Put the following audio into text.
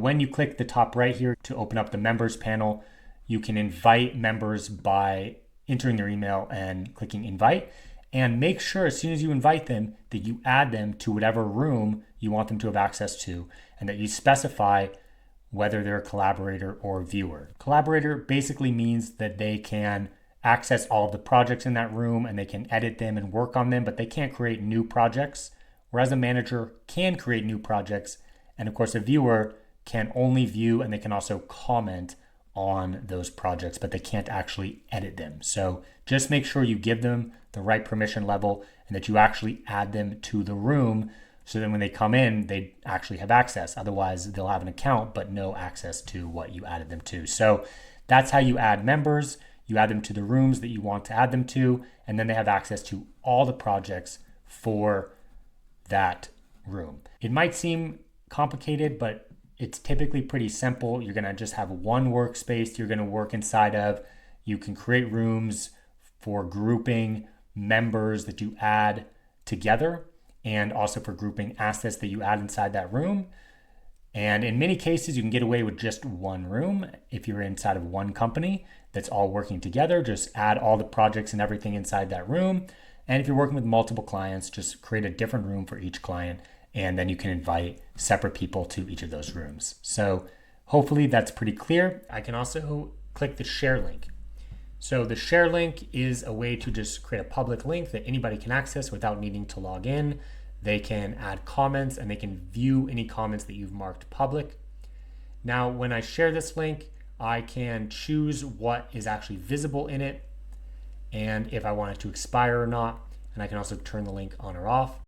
When you click the top right here to open up the members panel, you can invite members by entering their email and clicking invite. And make sure as soon as you invite them that you add them to whatever room you want them to have access to, and that you specify whether they're a collaborator or viewer. Collaborator basically means that they can access all of the projects in that room and they can edit them and work on them, but they can't create new projects. Whereas a manager can create new projects. And of course, a viewer can only view and they can also comment on those projects, but they can't actually edit them. So just make sure you give them the right permission level and that you actually add them to the room so that when they come in, they actually have access. Otherwise, they'll have an account, but no access to what you added them to. So that's how you add members. You add them to the rooms that you want to add them to, and then they have access to all the projects for that room. It might seem complicated, but it's typically pretty simple. You're gonna just have one workspace you're gonna work inside of. You can create rooms for grouping members that you add together and also for grouping assets that you add inside that room. And in many cases, you can get away with just one room. If you're inside of one company that's all working together, just add all the projects and everything inside that room. And if you're working with multiple clients, just create a different room for each client, and then you can invite separate people to each of those rooms. So hopefully that's pretty clear. I can also click the share link. So the share link is a way to just create a public link that anybody can access without needing to log in. They can add comments and they can view any comments that you've marked public. Now, when I share this link, I can choose what is actually visible in it and if I want it to expire or not. And I can also turn the link on or off.